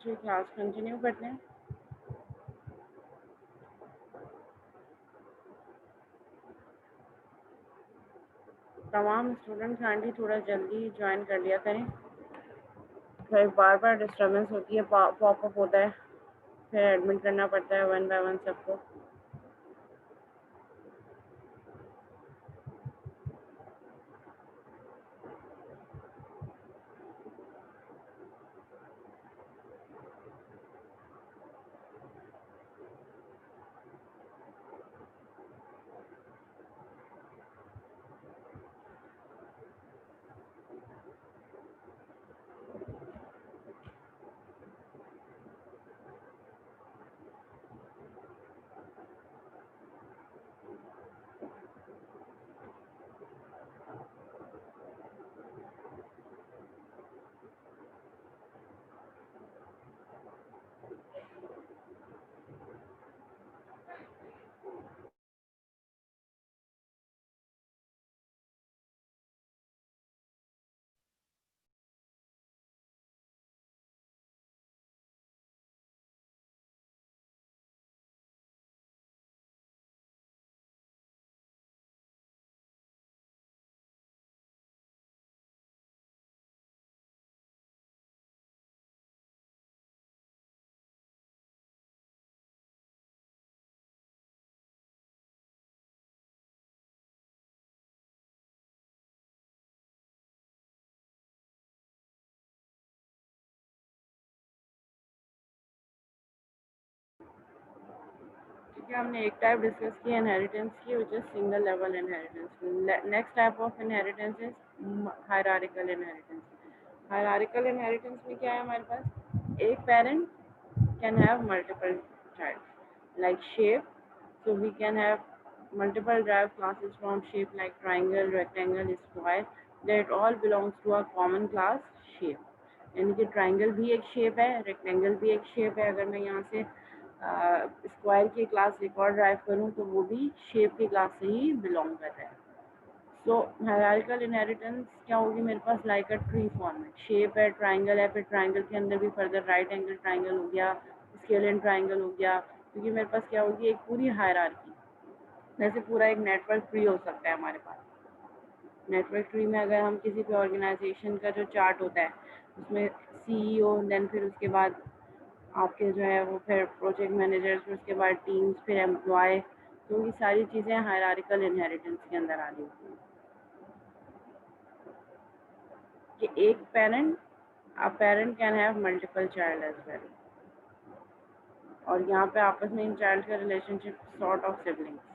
जी class continue करते हैं। तमाम स्टूडेंट्स आंटी थोड़ा जल्दी ज्वाइन कर लिया करें, फिर बार बार डिस्टर्बेंस होती है, पॉपअप होता है, फिर एडमिट करना पड़ता है वन बाय वन सबको। ठीक है, हमने एक टाइप डिस्कस किया इनहेरिटेंस की, which is single level inheritance. Next type of inheritance is hierarchical inheritance. Hierarchical inheritance में क्या है हमारे पास, एक parent can have multiple child like shape, so we can have multiple derived classes from shape like triangle, rectangle, square, that all belongs to a common class shape। यानी कि triangle भी एक shape है, रेक्टेंगल भी एक shape है। अगर मैं यहाँ से स्क्वायर की क्लास एक और ड्राइव करूँ तो वो भी शेप की क्लास से ही बिलोंग कर रहा है। सो हायरार्किकल इनहेरिटेंस क्या होगी मेरे पास, like a tree format, shape है, ट्राइंगल है, फिर ट्राइंगल के अंदर भी फर्दर राइट एंगल ट्राइंगल हो गया, स्केलियन ट्राइंगल हो गया, क्योंकि मेरे पास क्या होगी, एक पूरी हायरार्की, जैसे पूरा एक नेटवर्क ट्री हो सकता है हमारे पास। नेटवर्क ट्री में अगर हम किसी भी ऑर्गेनाइजेशन का जो चार्ट होता है उसमें सीईओ, देन फिर उसके बाद आपके जो है वो फिर प्रोजेक्ट मैनेजर्स, फिर उसके बाद टीम्स, फिर एम्प्लॉय, तो ये सारी चीज़ें हायरार्किकल इनहेरिटेंस के अंदर आ रही होती हैं कि एक parent, a parent can have multiple child as well, और यहाँ पे आपस में इन चाइल्ड का relationship sort of siblings.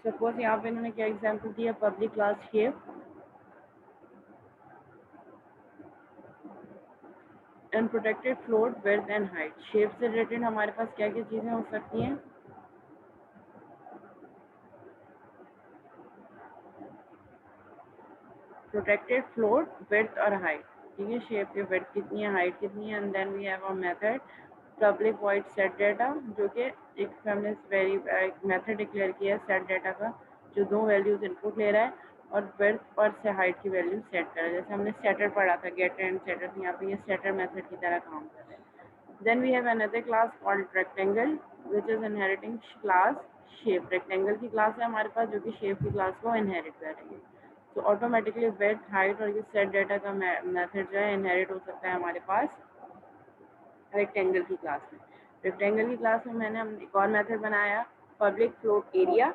Suppose यहाँ पे इन्होंने क्या एग्जांपल दिया, public class shape and protected float width and height. Shape से रिलेटेड हमारे पास क्या क्या चीज़ें हो सकती हैं, प्रोटेक्टेड फ्लोट विड्थ और हाइट। ठीक है, शेप की विड्थ कितनी है, हाइट कितनी है, and then we have a method public void set data, जो कि एक हमने वेरी एक मेथड डिक्लेयर किया है सेट डाटा का, जो दो वैल्यूज इनपुट ले रहा है और विड्थ और से हाइट की वैल्यू सेट कर रहा है। जैसे हमने सेटर पढ़ा था, गेट एंड सेटर, तो यहाँ पे ये सेटर मेथड की तरह काम कर रहा है। Then we have another class called rectangle which is inheriting class shape. Rectangle की क्लास है हमारे पास जो कि शेप की क्लास को इनहेरिट कर रही है। तो ऑटोमेटिकली विड्थ, हाइट और ये सेट डाटा का मेथड जो है इनहेरिट हो सकता है हमारे पास रेक्टेंगल की क्लास में। रेक्टेंगल की क्लास में मैंने एक और मेथड बनाया, पब्लिक फ्लोट एरिया।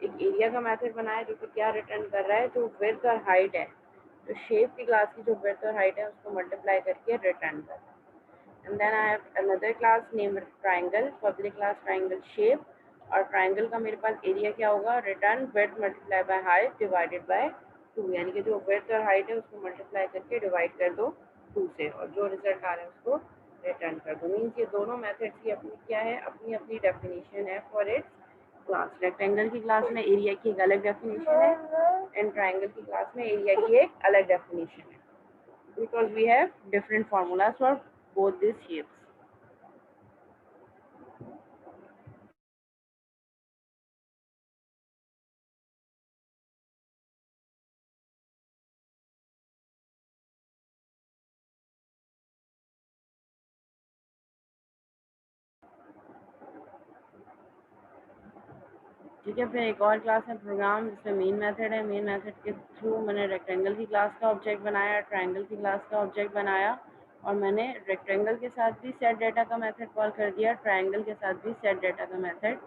एक एरिया का मेथड बनाया जो कि क्या रिटर्न कर रहा है, जो विड्थ और हाइट है, तो शेप की क्लास की जो विड्थ और हाइट है उसको मल्टीप्लाई करके रिटर्न कर रहा है। And then I have another class name triangle, public class triangle shape, और ट्राइंगल का मेरे पास एरिया क्या होगा, return width multiply by height divided by 2, यानी कि जो विड्थ और हाइट है उसको मल्टीप्लाई करके डिवाइड कर दो 2 से, और जो रिजल्ट आ रहा है उसको रिटर्न कर दो। मीन्स ये दोनों मेथड्स की अपनी क्या है, अपनी अपनी डेफिनेशन है फॉर इट्स क्लास। रेक्टेंगल की क्लास में एरिया की एक अलग डेफिनेशन है एंड ट्राइंगल की क्लास में एरिया की एक अलग डेफिनेशन है, because we have different formulas for both this shapes. ठीक है, फिर एक और क्लास है प्रोग्राम, जिसमें मेन मेथड है। मेन मेथड के थ्रू मैंने रेक्टेंगल की क्लास का ऑब्जेक्ट बनाया, ट्रायंगल की क्लास का ऑब्जेक्ट बनाया, और मैंने रेक्टेंगल के साथ भी सेट डाटा का मेथड कॉल कर दिया, ट्रायंगल के साथ भी सेट डाटा का मेथड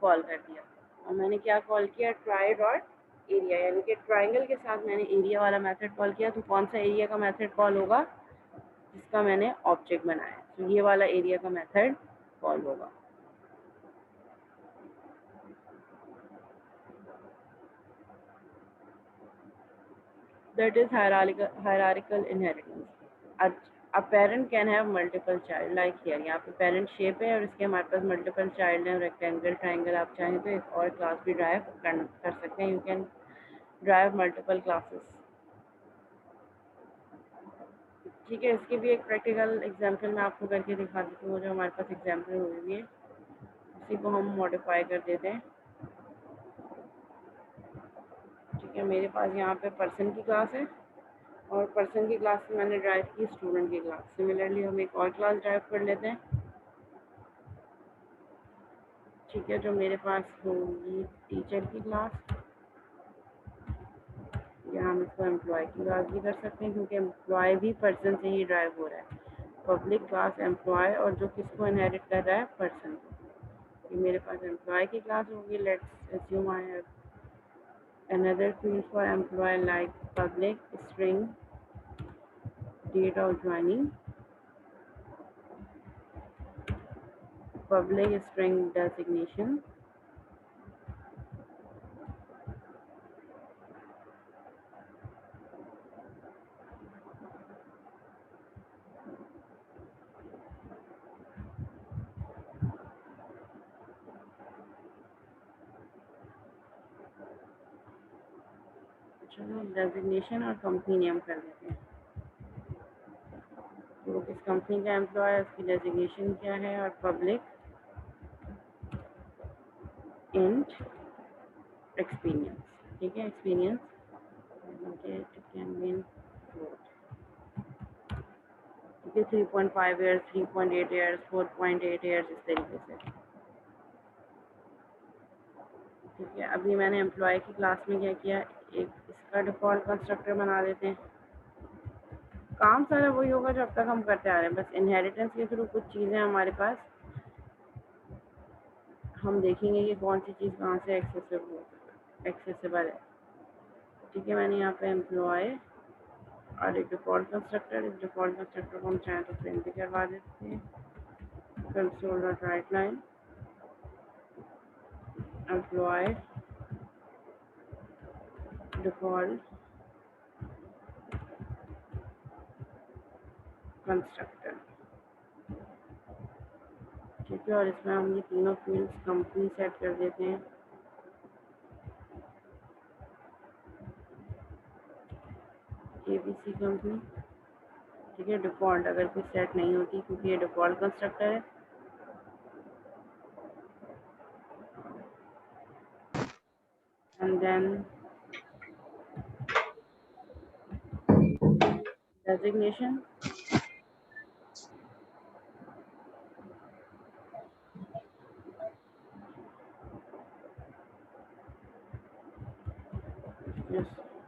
कॉल कर दिया। और मैंने क्या कॉल किया, ट्राई डॉट एरिया, यानी कि ट्रायंगल के साथ मैंने एरिया वाला मेथड कॉल किया। तो कौन सा एरिया का मेथड कॉल होगा, जिसका मैंने ऑब्जेक्ट बनाया, तो ये वाला एरिया का मेथड कॉल होगा। That is hierarchical inheritance. A parent can have multiple child, like here यहाँ पे parent shape है और इसके हमारे पास multiple child है, rectangle, triangle, आप चाहें तो एक और class भी drive कर सकते हैं। You can drive multiple classes। ठीक है, इसकी भी एक प्रैक्टिकल एग्जाम्पल मैं आपको करके दिखा देती हूँ। जो हमारे पास एग्जाम्पल हुई हुई है, उसी को हम मॉडिफाई कर देते हैं। ठीक है, मेरे पास यहाँ पे पर्सन की क्लास है, और पर्सन की क्लास से मैंने ड्राइव की स्टूडेंट की क्लास। सिमिलरली हम एक और क्लास ड्राइव कर लेते हैं। ठीक है, जो मेरे पास होगी टीचर की क्लास, या हम इसको एम्प्लॉय की क्लास भी कर सकते हैं, क्योंकि एम्प्लॉय भी पर्सन से ही ड्राइव हो रहा है। पब्लिक क्लास एम्प्लॉय, और जो किसको इनहेरिट कर रहा है, पर्सन को। ये मेरे पास एम्प्लॉय की क्लास होगी। Let's assume I have another field for employee like public string date of joining, public string designation, चलो डेजिग्नेशन और कंपनी नेम कर देते हैं। तो किस कंपनी का एम्प्लॉय है, उसकी डेजिग्नेशन क्या है, और पब्लिक इंट एक्सपीरियंस। ठीक है, एक्सपीरियंस ठीक है, 3.5 ईयर्स, 3.8 ईयर्स, 4.8 ईयर्स, इस तरीके से। ठीक है, अभी मैंने एम्प्लॉय की क्लास में क्या किया, एक इसका डिफ़ॉल्ट कंस्ट्रक्टर बना देते हैं। काम सारा वही होगा जो अब तक हम करते आ रहे हैं, बस इनहेरिटेंस के थ्रू कुछ चीज़ें हमारे पास, हम देखेंगे कि कौन सी चीज़ कहाँ से एक्सेसिबल है। ठीक है, मैंने यहाँ पे एम्प्लॉय और एक डिफ़ॉल्ट कंस्ट्रक्टर, इस डिफ़ॉल्ट कंस्ट्रक्टर को हम चाहें तो प्रिंट भी करवा देते हैं। Console dot write line employee default constructor. ठीक है, और इसमें हम ये तीनों फील्ड्स कंपनी सेट कर देते हैं। ABC company. ठीक है, डिफ़ॉल्ट अगर कोई सेट नहीं होती, क्योंकि ये डिफ़ॉल्ट कंस्ट्रक्टर है। And then designation,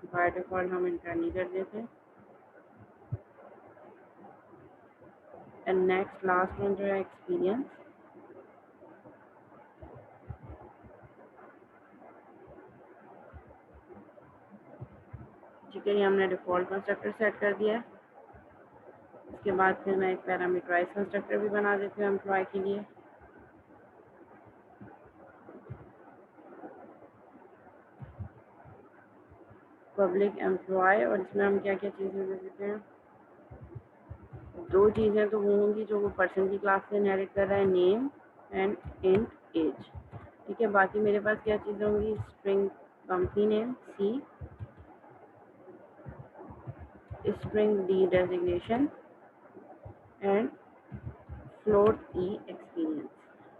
by default हम इंटर नहीं कर देते। एंड नेक्स्ट लास्ट वन जो है एक्सपीरियंस। ठीक है, ये हमने डिफ़ॉल्ट कंस्ट्रक्टर सेट कर दिया है। इसके बाद फिर मैं एक पैरामीटराइज कंस्ट्रक्टर भी बना देती हूँ एम्प्लॉय के लिए। पब्लिक एम्प्लॉय, और इसमें हम क्या क्या चीज़ें दे देते हैं, दो चीज़ें तो वो होंगी जो वो पर्सन की क्लास से इनहेरिट कर रहा है, नेम एंड इंट एज। ठीक है, बाकी मेरे पास क्या चीज़ें होंगी, string company name c, string d designation, and float e experience.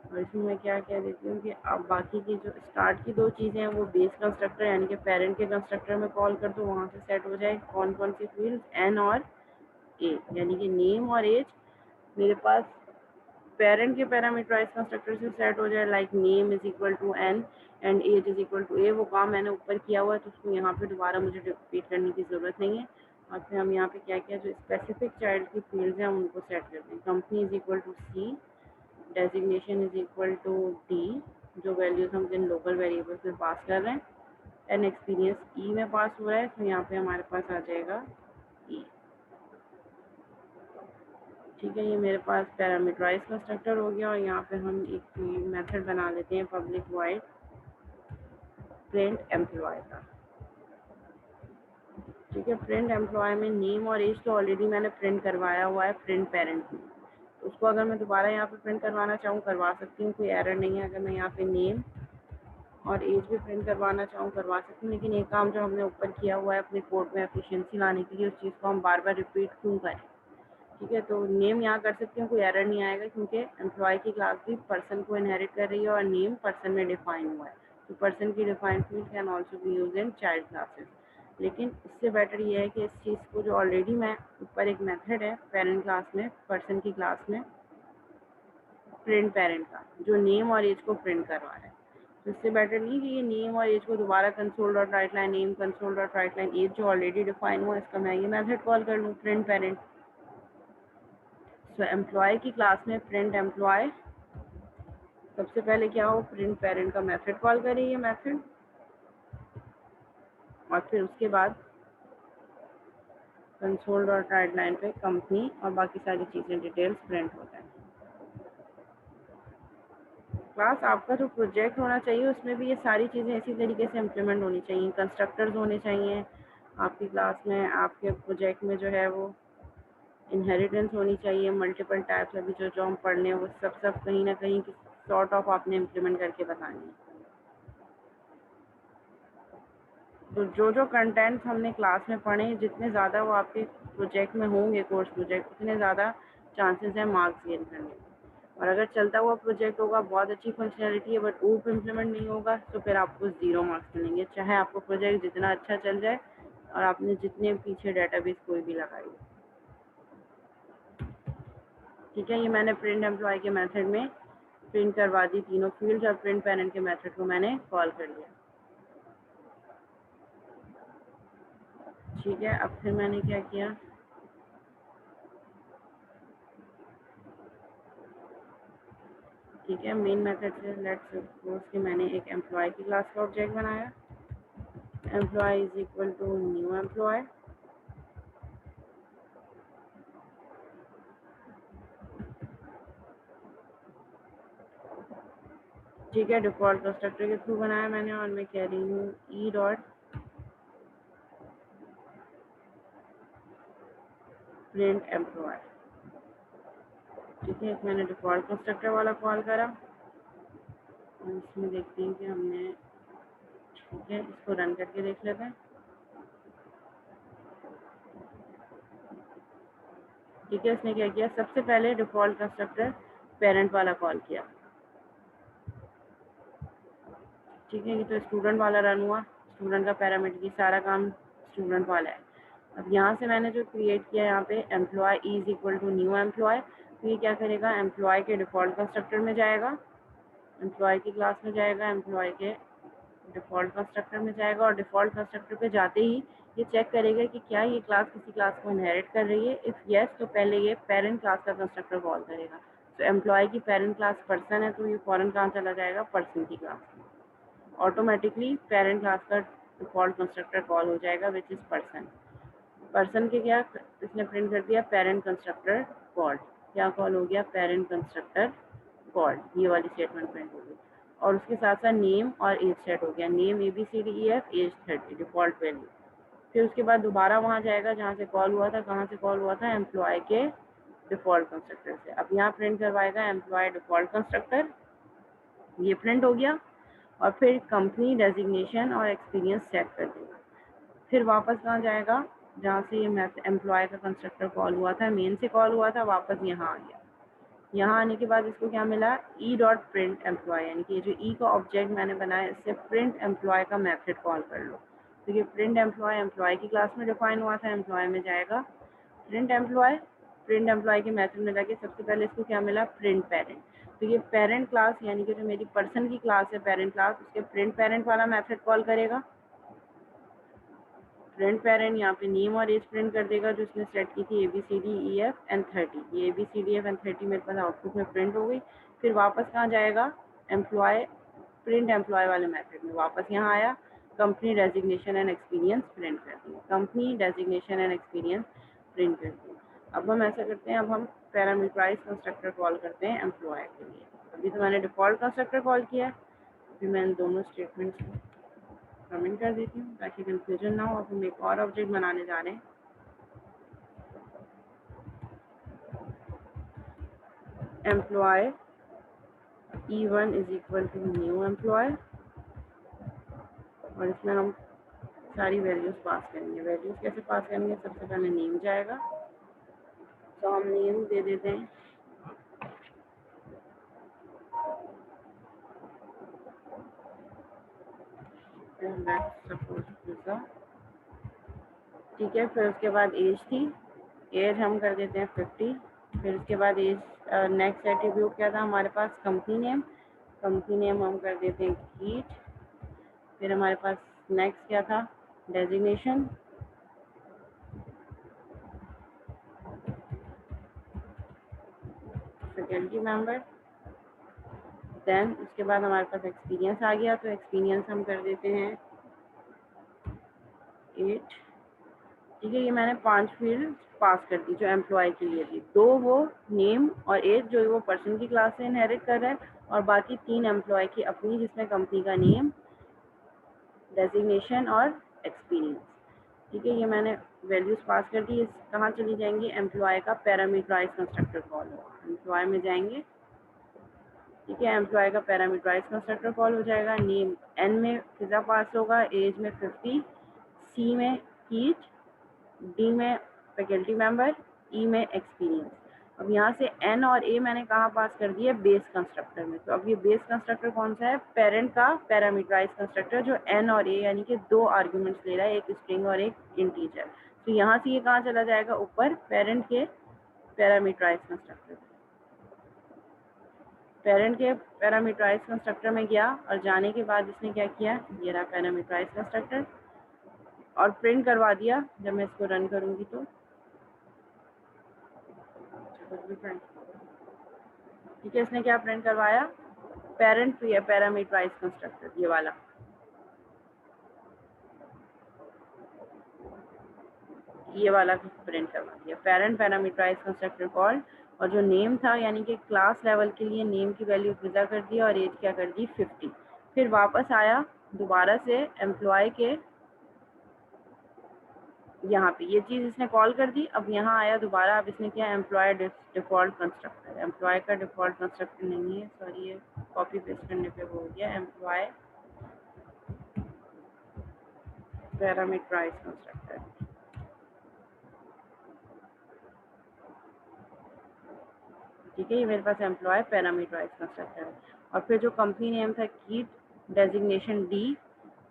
और इसमें मैं क्या कह देती हूँ कि अब बाकी की जो स्टार्ट की दो चीज़ें हैं वो बेस कंस्ट्रक्टर यानी कि पेरेंट के कंस्ट्रक्टर में कॉल कर दो, वहाँ से सेट हो जाए कौन कौन सी फील्ड, एन और ए, यानी कि नेम और एज मेरे पास पेरेंट के पैरामीटराइज कंस्ट्रक्टर से सेट हो जाए, like name is equal to N and age is equal to A, वो काम मैंने ऊपर किया हुआ है तो उसको यहाँ पे दोबारा मुझे रिपीट करने की ज़रूरत नहीं है। और फिर हम यहाँ पे क्या किया, जो स्पेसिफिक चाइल्ड की फील्ड्स हैं हम उनको सेट करते हैं। Company is equal to c, designation is equal to d, जो वैल्यूज हम जिन लोकल वेरिएबल्स में पास कर रहे हैं, एंड एक्सपीरियंस ई में पास हो रहा है, तो यहाँ पे हमारे पास आ जाएगा ई। ठीक है, ये मेरे पास पैरामीटराइज कंस्ट्रक्टर हो गया। और यहाँ पे हम एक मेथड बना लेते हैं पब्लिक वॉइड प्रिंट एम्प्लॉय का। ठीक है, प्रिंट एम्प्लॉय में नेम और एज तो ऑलरेडी मैंने प्रिंट करवाया हुआ है प्रिंट पेरेंट में, तो उसको अगर मैं दोबारा यहाँ पे प्रिंट करवाना चाहूँ करवा सकती हूँ, कोई एरर नहीं है। अगर मैं यहाँ पे नेम और एज भी प्रिंट करवाना चाहूँ करवा सकती हूँ, लेकिन एक काम जो हमने ऊपर किया हुआ है अपने कोड में एफिशिएंसी लाने के लिए, उस चीज़ को हम बार बार रिपीट क्यों करें। ठीक है, तो नेम यहाँ कर सकती हूँ, कोई एरर नहीं आएगा, क्योंकि एम्प्लॉय की क्लास भी पर्सन को इनहेरिट कर रही है और नेम पर्सन में डिफाइन हुआ है, तो पर्सन की defined field can also be use in child classes. लेकिन इससे बेटर ये है कि इस चीज़ को जो ऑलरेडी मैं ऊपर एक मेथड है पेरेंट क्लास में, पर्सन की क्लास में प्रिंट पेरेंट का, जो नेम और एज को प्रिंट करवा रहा है, तो इससे बेटर नहीं कि ये नेम और एज को दोबारा console dot write line name console dot write line age जो ऑलरेडी डिफाइन हुआ, इसका मैं ये मेथड कॉल कर लूँ प्रिंट पेरेंट। सो एम्प्लॉय की क्लास में प्रिंट एम्प्लॉय, सबसे पहले क्या हो, प्रिंट पेरेंट का मेथड कॉल करें ये मेथड, और फिर उसके बाद कंसोल डॉट राइट लाइन पे कंपनी और बाकी सारी चीज़ें डिटेल्स प्रिंट हो जाए। क्लास आपका जो प्रोजेक्ट होना चाहिए उसमें भी ये सारी चीज़ें इसी तरीके से इम्प्लीमेंट होनी चाहिए। कंस्ट्रक्टर्स होने चाहिए आपकी क्लास में, आपके प्रोजेक्ट में जो है वो इनहेरिटेंस होनी चाहिए, मल्टीपल टाइप्स अभी जो हम पढ़ रहे हैं वो सब कहीं ना कहीं सॉर्ट ऑफ आपने इम्प्लीमेंट करके बतानी है। तो जो कंटेंट्स हमने क्लास में पढ़े, जितने ज़्यादा वो आपके प्रोजेक्ट में होंगे, कोर्स प्रोजेक्ट, उतने ज़्यादा चांसेस हैं मार्क्स गेन करने के। और अगर चलता हुआ प्रोजेक्ट होगा, बहुत अच्छी फंक्शनलिटी है, बट ऊप इम्प्लीमेंट नहीं होगा, तो फिर आपको 0 मार्क्स मिलेंगे, चाहे आपको प्रोजेक्ट जितना अच्छा चल जाए और आपने जितने पीछे डेटाबेस कोई भी लगाई। ठीक है, ये मैंने प्रिंट एम्प्लॉय के मेथड में प्रिंट करवा दी तीनों फील्ड्स, और प्रिंट पेरेंट के मेथड को मैंने कॉल कर लिया। ठीक है, अब फिर मैंने क्या किया, ठीक है, मेन मेथड से लेट्स सपोज कि मैंने एक एम्प्लॉय की क्लास का ऑब्जेक्ट बनाया, employee is equal to new employee, ठीक है, डिफॉल्ट कंस्ट्रक्टर के थ्रू बनाया मैंने, और मैं कह रही हूँ ई डॉट प्रिंट एम्प्लॉय। ठीक है, मैंने डिफॉल्ट कंस्ट्रक्टर वाला कॉल करा, और इसमें देखते हैं कि हमने, ठीक है, इसको रन करके देख लेते हैं। ठीक है, इसने क्या किया, सबसे पहले डिफॉल्ट कंस्ट्रक्टर पेरेंट वाला कॉल किया। ठीक है, ये तो स्टूडेंट वाला रन हुआ, स्टूडेंट का पैरामीटर की सारा काम स्टूडेंट वाला है। अब यहाँ से मैंने जो क्रिएट किया यहाँ पे employee is equal to new employee, तो ये क्या करेगा, एम्प्लॉय के डिफॉल्ट कंस्ट्रक्टर में जाएगा, एम्प्लॉय की क्लास में जाएगा, एम्प्लॉय के डिफ़ॉल्ट कंस्ट्रक्टर में जाएगा, और डिफ़ॉल्ट कंस्ट्रक्टर पे जाते ही ये चेक करेगा कि क्या ये क्लास किसी क्लास को इनहेरिट कर रही है। इफ़ येस, तो पहले ये पेरेंट क्लास का कंस्ट्रक्टर कॉल करेगा। तो एम्प्लॉय की पेरेंट क्लास पर्सन है, तो ये फ़ौरन कहाँ चला जाएगा, पर्सन की क्लास में। ऑटोमेटिकली पेरेंट क्लास का डिफ़ॉल्ट कंस्ट्रक्टर कॉल हो जाएगा, विच इज़ पर्सन। पर्सन के क्या इसने प्रिंट कर दिया, पेरेंट कंस्ट्रक्टर कॉल्ड। क्या कॉल हो गया, पेरेंट कंस्ट्रक्टर कॉल्ड, ये वाली स्टेटमेंट प्रिंट हो गई। और उसके साथ साथ नेम और एज सेट हो गया, name ABCDEF, age 30 default value. फिर उसके बाद दोबारा वहाँ जाएगा जहाँ से कॉल हुआ था, कहाँ से कॉल हुआ था, एम्प्लॉय के डिफ़ॉल्ट कंस्ट्रक्टर से। अब यहाँ प्रिंट करवाएगा एम्प्लॉय डिफ़ॉल्ट कंस्ट्रक्टर, ये प्रिंट हो गया, और फिर कंपनी, डेजिग्नेशन और एक्सपीरियंस सेट कर देगा। फिर वापस कहाँ जाएगा, जहाँ से ये एम्प्लॉय का कंस्ट्रक्टर कॉल हुआ था, मेन से कॉल हुआ था, वापस यहाँ आ गया। यहाँ आने के बाद इसको क्या मिला, ई डॉट प्रिंट एम्प्लॉय, यानी कि ये जो ई का ऑब्जेक्ट मैंने बनाया, इससे प्रिंट एम्प्लॉय का मेथड कॉल कर लो। तो ये प्रिंट एम्प्लॉय एम्प्लॉय की क्लास में डिफाइन हुआ था, एम्प्लॉय में जाएगा प्रिंट एम्प्लॉय, प्रिंट एम्प्लॉय के मेथड में जाके सबसे पहले इसको क्या मिला, प्रिंट पेरेंट। तो ये पेरेंट क्लास यानी कि जो मेरी पर्सन की क्लास है पेरेंट क्लास, उसके प्रिंट पेरेंट वाला मेथड कॉल करेगा। प्रिंट पेरेंट यहाँ पे नेम और एज प्रिंट कर देगा जो उसने सेट की थी ABCDEF and 30। ये ABCDEF and 30 मेरे पास आउटपुट में प्रिंट हो गई। फिर वापस कहाँ जाएगा, एम्प्लॉय प्रिंट एम्प्लॉय वाले मेथड में वापस यहाँ आया, company designation and experience print कर दिया, company designation and experience print कर दिया। अब हम ऐसा करते हैं, अब हम पैरामीटराइज कंस्ट्रक्टर कॉल करते हैं एम्प्लॉय के लिए। अभी तो मैंने डिफॉल्ट कंस्ट्रक्टर कॉल किया है, फिर मैं इन दोनों स्टेटमेंट्स को कमेंट कर देती हूँ ताकि कंफ्यूजन ना हो। अब हम एक और ऑब्जेक्ट बनाने जा रहे हैं, employ E1 is equal to new employ, और इसमें हम सारी वैल्यूज पास करेंगे। वैल्यूज कैसे पास करेंगे, सबसे पहले नेम जाएगा, तो हम नेम दे देते हैं सपोज पिज्जा, ठीक है। फिर उसके बाद एज थी, एज हम कर देते हैं 50। फिर उसके बाद एज नेक्स्ट एट्रीब्यूट क्या था हमारे पास, कंपनी नेम, कंपनी नेम हम कर देते हैं कीट। फिर हमारे पास नेक्स्ट क्या था, डेजिग्नेशन, फैकल्टी मेंबर। देन उसके बाद हमारे पास एक्सपीरियंस आ गया, तो एक्सपीरियंस हम कर देते हैं 8, ठीक है। ये मैंने 5 फील्ड पास कर दी जो एम्प्लॉय के लिए थी, 2 वो नेम और एज जो वो पर्सन की क्लास से इनहेरिट कर रहा है, और बाकी 3 एम्प्लॉय की अपनी जिसमें कंपनी का नेम, डेजिग्नेशन और एक्सपीरियंस, ठीक है। ये मैंने वैल्यूज पास कर दी। कहाँ चली जाएंगी, एम्प्लॉय का पैरामीटराइज कंस्ट्रक्टर कॉल होगा, एम्प्लॉय में जाएंगे, ठीक है। एम्प्लॉय का पैरामीटराइज कंस्ट्रक्टर कॉल हो जाएगा, नेम एन में फिजा पास होगा, एज में 50, सी में कीट, डी में फैकल्टी मेंबर, ई में एक्सपीरियंस। अब यहाँ से एन और ए मैंने कहाँ पास कर दिया, बेस कंस्ट्रक्टर में। तो अब ये बेस कंस्ट्रक्टर कौन सा है, पेरेंट का पैरामीटराइज कंस्ट्रक्टर जो एन और ए यानी कि 2 आर्ग्यूमेंट्स ले रहा है, एक स्ट्रिंग और एक इंटीजर। तो यहाँ से ये कहाँ चला जाएगा, ऊपर पेरेंट के पैरामीटराइज कंस्ट्रक्टर, पेरेंट के पैरामीटराइज कंस्ट्रक्टर में गया, और जाने के बाद इसने क्या किया, ये रहा पैरामीटराइज कंस्ट्रक्टर, और प्रिंट करवा दिया। जब मैं इसको रन करूंगी तो ठीक है, इसने क्या प्रिंट करवाया, पेरेंट पैरामीटराइज कंस्ट्रक्टर, ये वाला, ये वाला प्रिंट करवा दिया, पेरेंट पैरामीटराइज कंस्ट्रक्टर कॉल। और जो नेम था यानी कि क्लास लेवल के लिए नेम की वैल्यू फिजा कर दी और एज क्या कर दी 50। फिर वापस आया दोबारा से एम्प्लॉय के, यहाँ पे ये चीज़ इसने कॉल कर दी। अब यहाँ आया दोबारा, अब इसने क्या, एम्प्लॉय डिफॉल्ट कंस्ट्रक्टर, एम्प्लॉय का डिफॉल्ट कंस्ट्रक्टर नहीं है, सॉरी, ये कॉपी पेस्ट करने पे हो गया, एम्प्लॉय पैरामीटराइज कंस्ट्रक्टर, ठीक है। ये मेरे पास एम्प्लॉय पैरामीटराइज कंस्ट्रक्टर है। और फिर जो कंपनी नेम था कीट, डेजिग्नेशन डी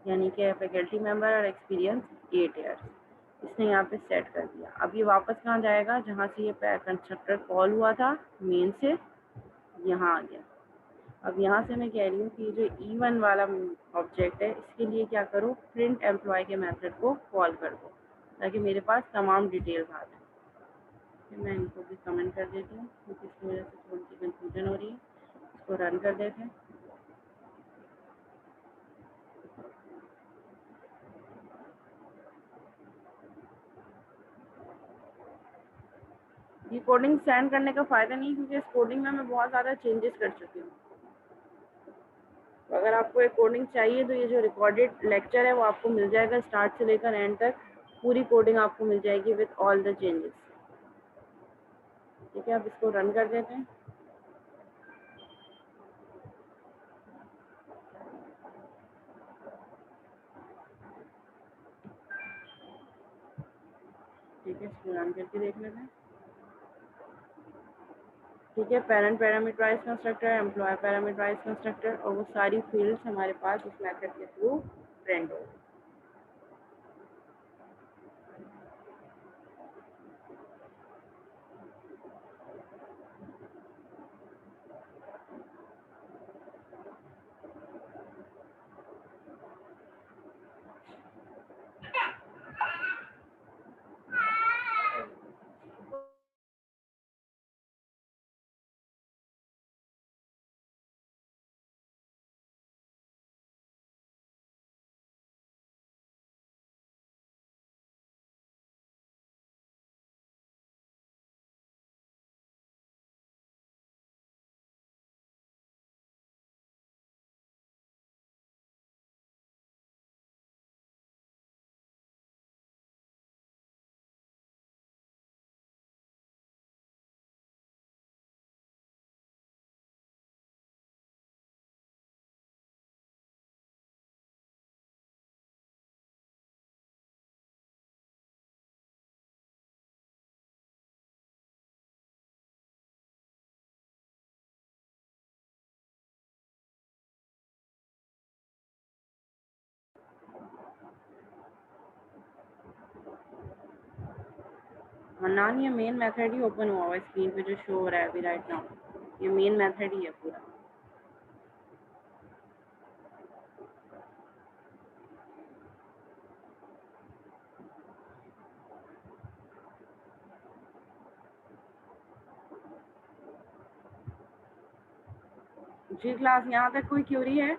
यानी कि फैकल्टी मेंबर, और एक्सपीरियंस 8 ईयर्स, इसने यहाँ पे सेट कर दिया। अब ये वापस कहाँ जाएगा, जहाँ से ये कंस्ट्रक्टर कॉल हुआ था मेन से, यहाँ आ गया। अब यहाँ से मैं कह रही हूँ कि जो E1 वाला ऑब्जेक्ट है इसके लिए क्या करो, प्रिंट एम्प्लॉय के मेथड को कॉल कर दो ताकि मेरे पास तमाम डिटेल्स आ जाए। फिर मैं इनको भी कमेंट कर देती हूँ क्योंकि इसकी वजह से थोड़ी सी कंफ्यूजन हो रही है। इसको रन कर देते हैं। ये कोडिंग सेंड करने का फ़ायदा नहीं क्योंकि इस कोडिंग में मैं बहुत ज़्यादा चेंजेस कर चुकी हूँ। तो अगर आपको एक कोडिंग चाहिए तो ये जो रिकॉर्डेड लेक्चर है वो आपको मिल जाएगा, स्टार्ट से लेकर एंड तक पूरी कोडिंग आपको मिल जाएगी विद ऑल द चेंजेस, ठीक है। अब इसको रन कर देते हैं। ठीक है, इसको रन करके देख लेते हैं। ठीक है, parent parameterize constructor, employ parameterize constructor, और वो सारी फील्ड्स हमारे पास उस मेथड के थ्रू प्रिंट हो। हन्नान ये मेन मेथड ही ओपन हुआ हुआ है स्क्रीन पे जो शो हो रहा है अभी राइट नाउ, ये मेन मेथड ही है पूरा। जी क्लास, यहाँ तक कोई क्यूरी है?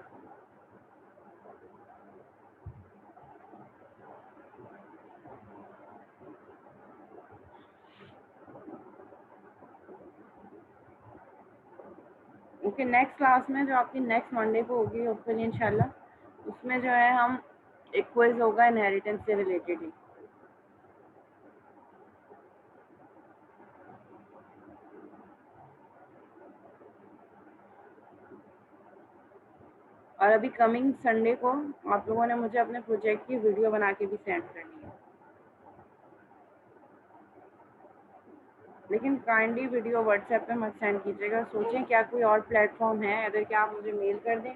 ओके, नेक्स्ट क्लास में जो आपकी नेक्स्ट मंडे को होगी होपफुली इंशाल्लाह, उसमें जो है हम एक क्विज होगा इनहेरिटेंस से रिलेटेड ही। और अभी कमिंग संडे को आप लोगों ने मुझे अपने प्रोजेक्ट की वीडियो बना के भी सेंड करनी है, लेकिन काइंडली वीडियो व्हाट्सएप पे मत सेंड कीजिएगा। सोचें क्या कोई और प्लेटफॉर्म है, अगर क्या आप मुझे मेल कर दें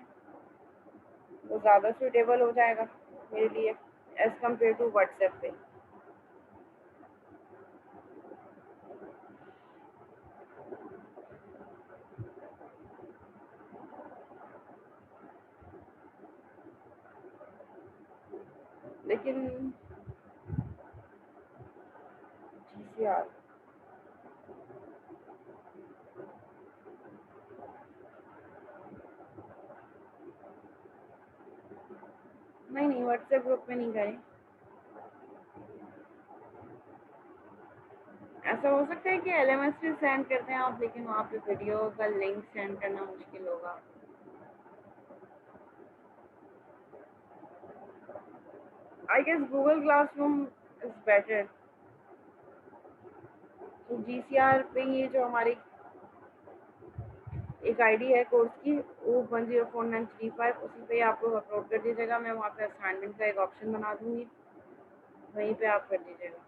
तो ज़्यादा सूटेबल हो जाएगा मेरे लिए एज़ कम्पेयर टू व्हाट्सएप पे। लेकिन GCR नहीं, व्हाट्सएप ग्रुप में नहीं करें। ऐसा हो सकता है कि LMS पे सेंड करते हैं आप, लेकिन वहाँ पे वीडियो का लिंक सेंड करना मुश्किल होगा। I guess Google classroom is better. तो GCR पे ये जो हमारी एक आईडी है कोर्स की, वो 104935, उसी पे आप लोग अपलोड कर दीजिएगा। मैं वहाँ पे असाइनमेंट का एक ऑप्शन बना दूँगी, वहीं पे आप कर दीजिएगा।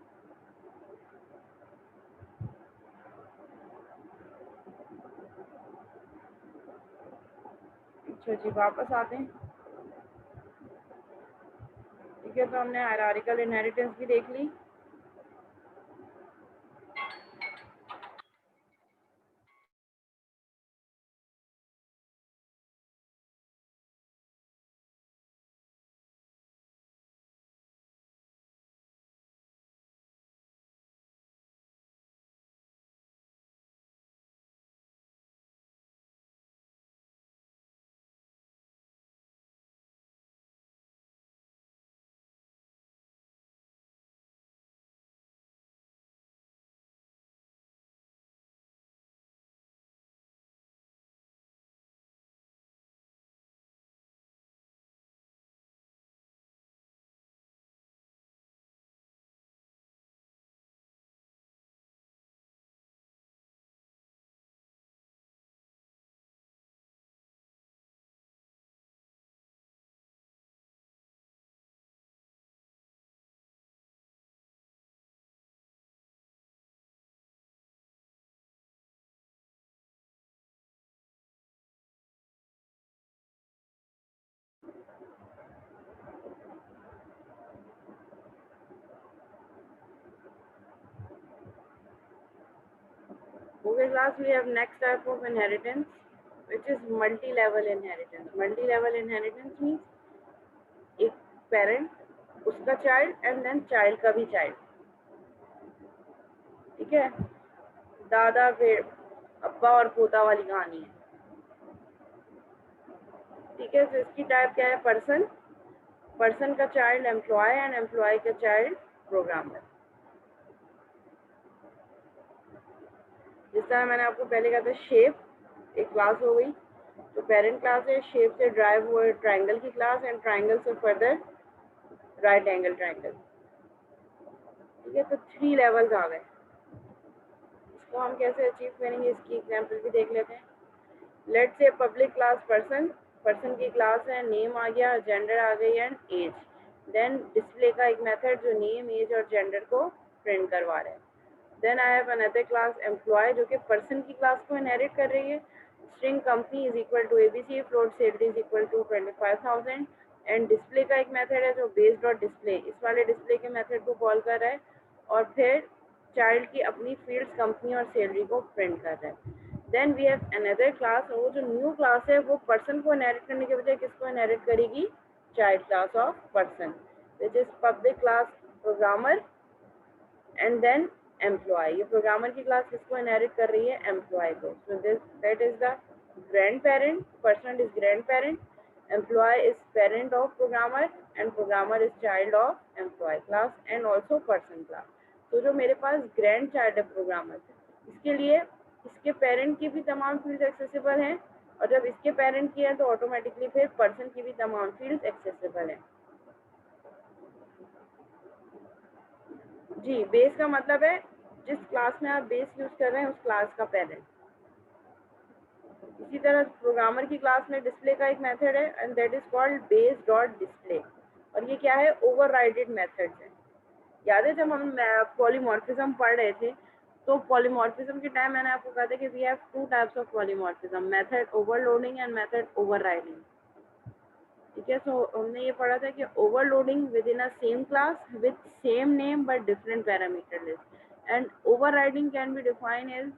अच्छा जी, वापस आते हैं। ठीक है, तो हमने हायरार्किकल इनहेरिटेंस भी देख ली। Okay class, we have next type of inheritance, which is multi-level inheritance. Multi-level inheritance means एक parent, उसका child and then child का भी child। ठीक है, दादा फिर अब्बा और पोता वाली कहानी है। ठीक है, तो इसकी टाइप क्या है? पर्सन, पर्सन का चाइल्ड एम्प्लॉय एंड एम्प्लॉय का चाइल्ड प्रोग्रामर। जिस तरह मैंने आपको पहले कहा था, शेप एक क्लास हो गई, तो पेरेंट क्लास है, शेप से ड्राइव हुआ ट्राइंगल की क्लास, एंड ट्राइंगल से फर्दर राइट एंगल ट्राइंगल। ठीक है, तो 3 लेवल्स आ गए। इसको हम कैसे अचीव करेंगे, इसकी एग्जांपल भी देख लेते हैं। Let's say public class person, person की क्लास है, नेम आ गया, जेंडर आ गई एंड एज। देन डिस्प्ले का एक मेथड जो नेम, एज और जेंडर को प्रिंट करवा रहा है। Then I have another class employ, जो कि पर्सन की क्लास को इनहेरिट कर रही है। String company is equal to ABC, float salary is equal to 25,000। And display का एक मेथड है जो बेस्ड और डिस्प्ले, इस वाले डिस्प्ले के मेथड को कॉल कर रहा है। और फिर चाइल्ड की अपनी फील्ड्स, कंपनी और सैलरी को प्रिंट कर रहा है। Then we have another class, वो जो न्यू क्लास है वो पर्सन को इनहेरिट करने के बजाय किसको इनहेरिट करेगी? Child class of person, which is public class programmer and then employ. ये प्रोग्रामर की क्लास किसको इनहेरिट कर रही है? एम्प्लॉय को। So this that is the grand parent, person is grand parent, employ is parent of programmer and programmer is child of employ class and also person class. तो जो मेरे पास ग्रैंड चाइल्ड है programmer, इसके लिए इसके parent की भी तमाम फील्ड एक्सेसिबल हैं, और जब इसके पेरेंट की है तो ऑटोमेटिकली फिर पर्सन की भी तमाम फील्ड एक्सेसिबल है। जी, बेस का मतलब है जिस क्लास में आप बेस यूज कर रहे हैं उस क्लास का पेरेंट। इसी तरह प्रोग्रामर की क्लास में डिस्प्ले का एक मेथड है and that is called base dot display, और ये क्या है? ओवरराइडेड मेथड है। याद है जब हम पॉलीमॉर्फिज्म पढ़ रहे थे, तो पॉलीमॉर्फिज्म के टाइम मैंने आपको कहा था कि we have two types of polymorphism, method overloading and method overriding. ठीक है, सो हमने ये पढ़ा था कि overloading within a same class with same name but different parameter list, and overriding can be defined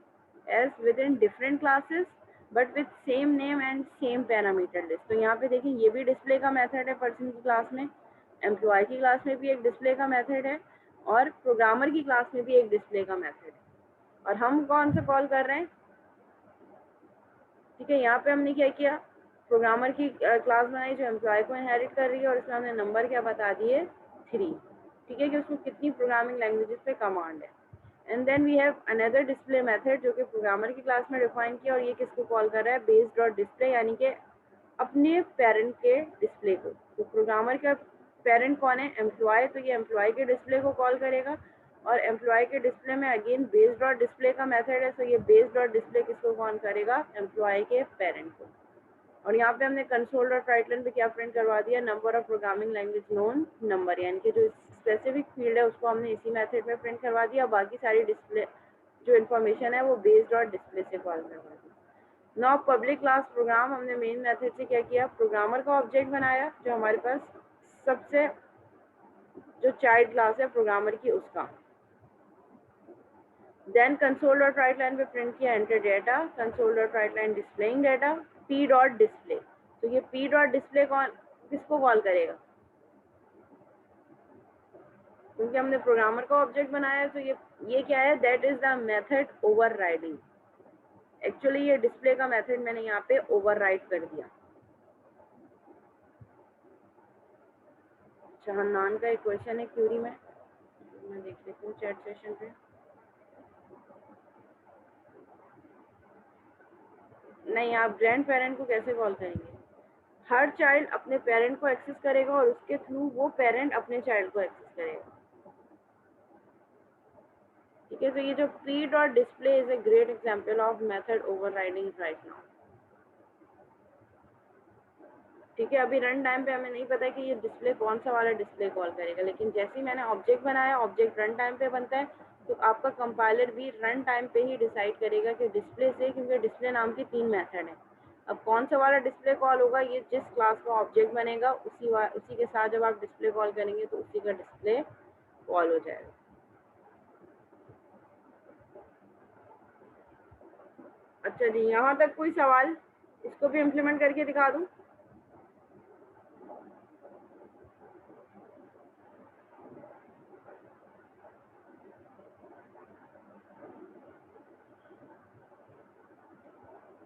as within different classes but with same name and same parameter list. तो यहाँ पे देखिए ये भी display का method है person की class में, एम्प्लॉय की क्लास में भी एक डिस्प्ले का मेथड है, और प्रोग्रामर की क्लास में भी एक डिस्प्ले का मेथड है। और हम कौन सा कॉल कर रहे हैं? ठीक है, यहाँ पे हमने क्या किया? प्रोग्रामर की क्लास बनाई जो एम्प्लॉय को इनहेरिट कर रही है, और इसमें हमने नंबर क्या बता दिए? 3। ठीक है, कि उसको कितनी प्रोग्रामिंग लैंग्वेजेस पे कमांड है। And then we have another display method जो कि प्रोग्रामर की क्लास में डिफाइन किया, और ये किसको कॉल कर रहा है? बेस डॉट डिस्प्ले, यानी कि अपने पेरेंट के डिस्प्ले को। तो प्रोग्रामर का पेरेंट कौन है? एम्प्लॉय, तो ये एम्प्लॉय के डिस्प्ले को कॉल करेगा, और एम्प्लॉय के डिस्प्ले में अगेन बेस डॉट डिस्प्ले का मेथड है, तो ये बेस डॉट डिस्प्ले किसको कॉल करेगा? एम्प्लॉय के पेरेंट को। और यहाँ पे हमने कंसोल डॉट राइटलाइन पे क्या प्रिंट करवा दिया? Number of programming language known number, यानी कि जो स्पेसिफिक फील्ड है उसको हमने इसी मेथड में प्रिंट करवा दिया, बाकी सारी डिस्प्ले जो इन्फॉर्मेशन है वो बेस डॉट डिस्प्ले से कॉल करवा दी। नॉ पब्लिक क्लास प्रोग्राम, हमने मेन मेथड से क्या किया? प्रोग्रामर का ऑब्जेक्ट बनाया जो हमारे पास सबसे जो चाइल्ड क्लास है प्रोग्रामर की उसका। देन कंसोल डॉट राइटलाइन पे प्रिंट किया enter data, console dot write line displaying data, P dot display. तो ये पी डॉट डिस्प्ले कौन किसको कॉल करेगा? क्योंकि हमने प्रोग्रामर का ऑब्जेक्ट बनाया है, तो ये क्या है? That is the method overriding. Actually ये डिस्प्ले का मेथड मैंने यहाँ पे ओवरराइड कर दिया। शहनान का एक क्वेश्चन है क्यूरी में, मैं देख लेती हूँ चैट सेशन पे। नहीं, आप ग्रैंड पेरेंट को कैसे कॉल करेंगे? हर चाइल्ड अपने पेरेंट को एक्सेस करेगा और उसके थ्रू वो पेरेंट अपने चाइल्ड को एक्सेस करेगा। ठीक है, तो ये जो P dot display is a great example of method overriding right now. ठीक है, अभी रन टाइम पे हमें नहीं पता कि ये डिस्प्ले कौन सा वाला डिस्प्ले कॉल करेगा, लेकिन जैसे ही मैंने ऑब्जेक्ट बनाया, ऑब्जेक्ट रन टाइम पे बनता है, तो आपका कंपाइलर भी रन टाइम पे ही डिसाइड करेगा कि डिस्प्ले से, क्योंकि डिस्प्ले नाम की 3 मेथड है। अब कौन सा वाला डिस्प्ले कॉल होगा, ये जिस क्लास का ऑब्जेक्ट बनेगा उसी के साथ जब आप डिस्प्ले कॉल करेंगे तो उसी का डिस्प्ले कॉल हो जाएगा। अच्छा जी, यहाँ तक कोई सवाल? इसको भी इम्प्लीमेंट करके दिखा दूँ?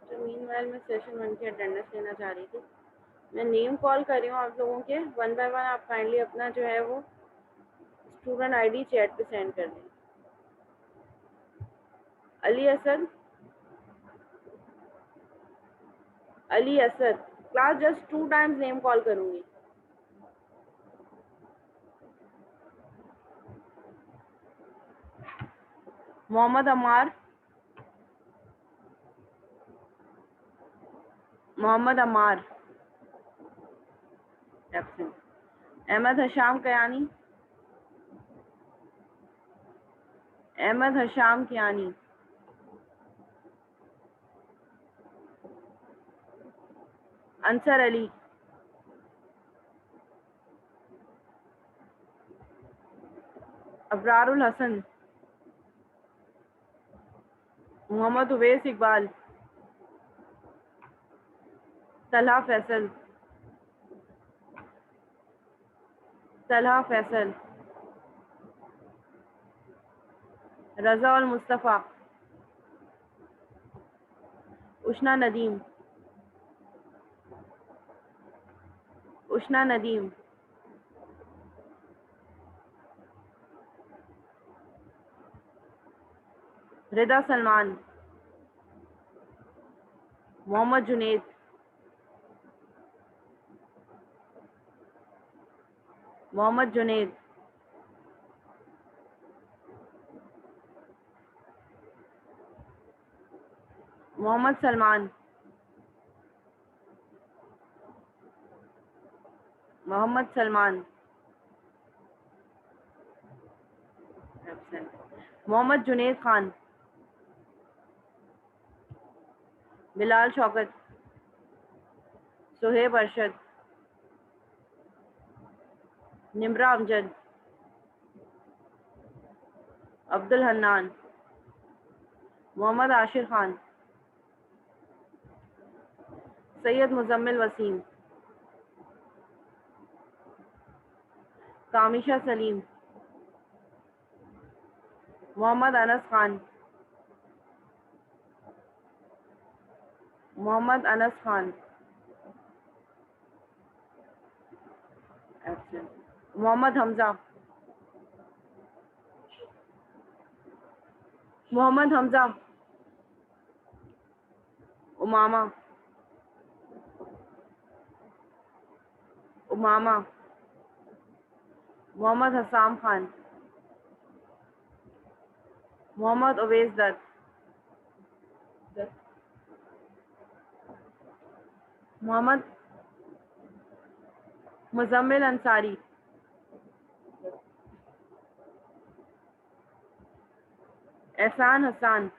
तो मीनवाइल मैं सेशन 1 की अटेंडेंस लेना चाह रही थी। मैं नेम कॉल कर रही हूँ आप लोगों के, वन बाय वन आप काइंडली अपना जो है वो स्टूडेंट आईडी चैट पे सेंड कर दें। Ali Asad, Ali Asad, class just 2 times name call करूंगी। मोहम्मद अमार, मोहम्मद अमार एब्सेंट। अहमद हशाम कयानी, अहमद हशाम कियानी, अंसर अली, अबरारुल हसन, मोहम्मद उवैस इकबाल, तलहा फैसल, तलहा फैसल, रज़ा उल मुस्तफ़ा, उष्ना नदीम, उष्ना नदीम, रिदा सलमान, मोहम्मद जुनैद, मोहम्मद जुनैद, मोहम्मद सलमान, मोहम्मद सलमान, मोहम्मद जुनैद खान, बिलाल शौकत, सुहेब अरशद, निम्रा अमजद, अब्दुल हन्नान, मोहम्मद आशिर खान, सैयद मुजम्मिल वसीम, कामिशा सलीम, मोहम्मद अनस खान, मोहम्मद अनस खान, मोहम्मद हमजा, मोहम्मद हमजा, उमामा, उमामा, मोहम्मद हसाम खान, मोहम्मद उवैस दत्त, मोहम्मद मुजम्मिल अंसारी, एहसान हसान,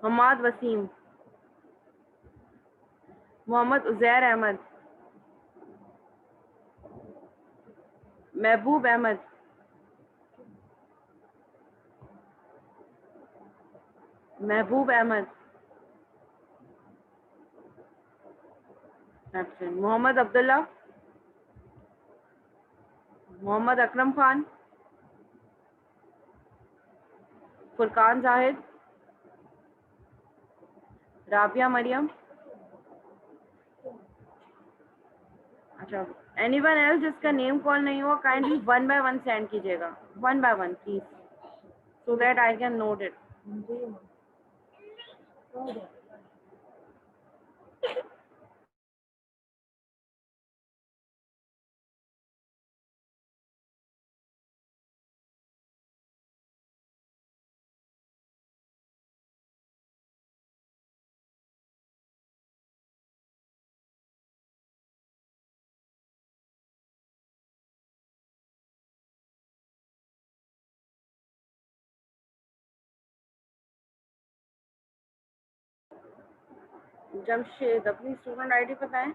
हमाद वसीम, मोहम्मद उजैर अहमद, महबूब अहमद, महबूब अहमद, मोहम्मद अब्दुल्ला, मोहम्मद अकरम खान, फुरकान जाहिद, राबिया मरियम। अच्छा, एनीवन एल्स जिसका नेम कॉल नहीं हुआ, काइंडली 1 by 1 सेंड कीजिएगा, 1 by 1 please, so that I can note it. Jamshed, अपनी स्टूडेंट आईडी बताएं।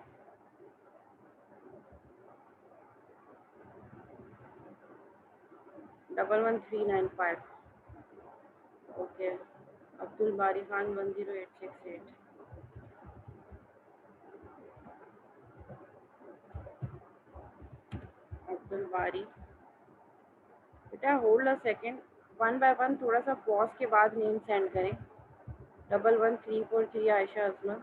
डबल 1395। ओके, अब्दुल बारी खान 10868। अब्दुल बारी, बेटा होल्ड अ सेकेंड, 1 by 1 थोड़ा सा पॉज के बाद नेम सेंड करें। 11343 आयशा अजमा,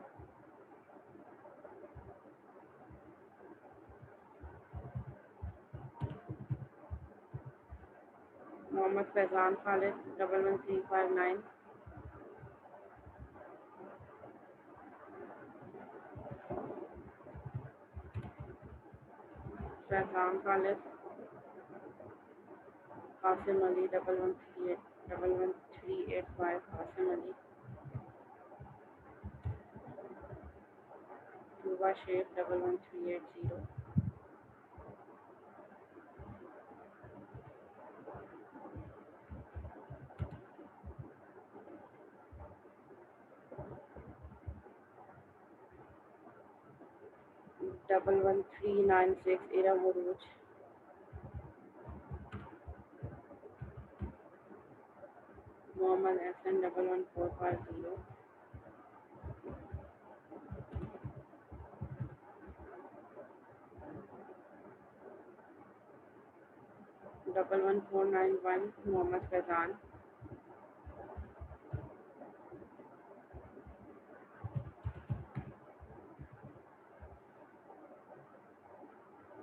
मोहम्मद फैजान खालिद 11359, फैजान खालिद, कासिम अली 11385, कासिम अली, टूबा शेख 11380, डबल 1396 इरा मुरूज, मोहम्मद एहसन 11450 11491 मोहम्मद फैजान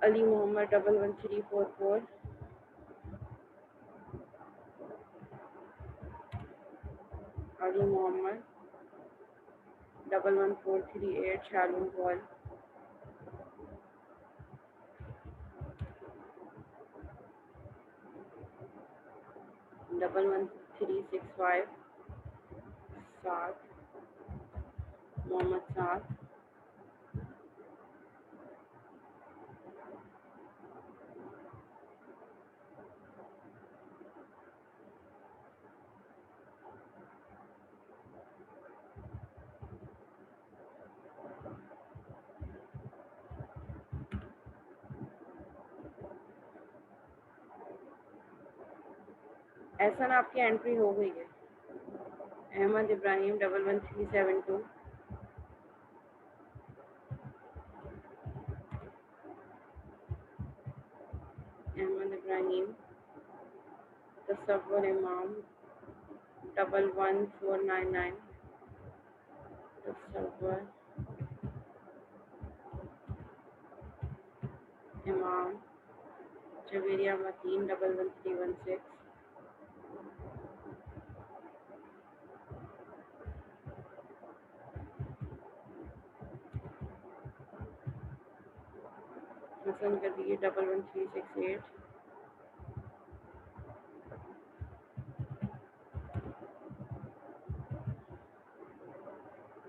अली मोहम्मद 11344 अली मोहम्मद 11438 शालूम पॉल 11365 सात मोहम्मद सात एहसन आपकी एंट्री हो गई है। अहमद इब्राहिम 11372 अहमद इब्राहिम तसव्वुर इमाम 11499 तसव्वुर इमाम जवेरिया मतीन 11316 हसन कबीर 11368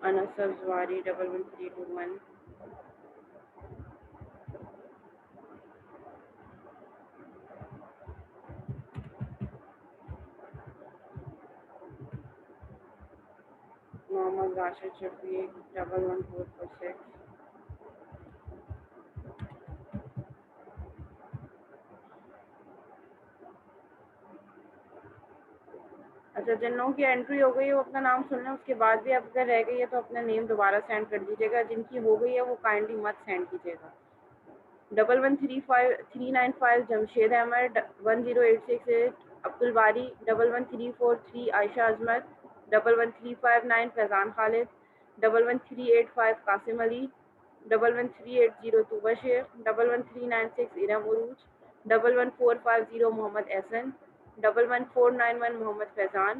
अनस अजवारी 11321 मोहम्मद राशिद शफीक 11446 अच्छा, जिन लोगों की एंट्री हो गई है वो अपना नाम सुन लें, उसके बाद भी अगर रह गई है तो अपना नेम दोबारा सेंड कर दीजिएगा। जिनकी हो गई है वो काइंडली मत सेंड कीजिएगा। 1135395 जमशेद अहमद 10868 अब्दुल बारी 11343 आयशा अजमत 11359 फैजान खालिद 11385 कासिम अली 11380 तूबा शेख 11396 इरम उरूज 11450 मोहम्मद एहसन 11491 मोहम्मद फैजान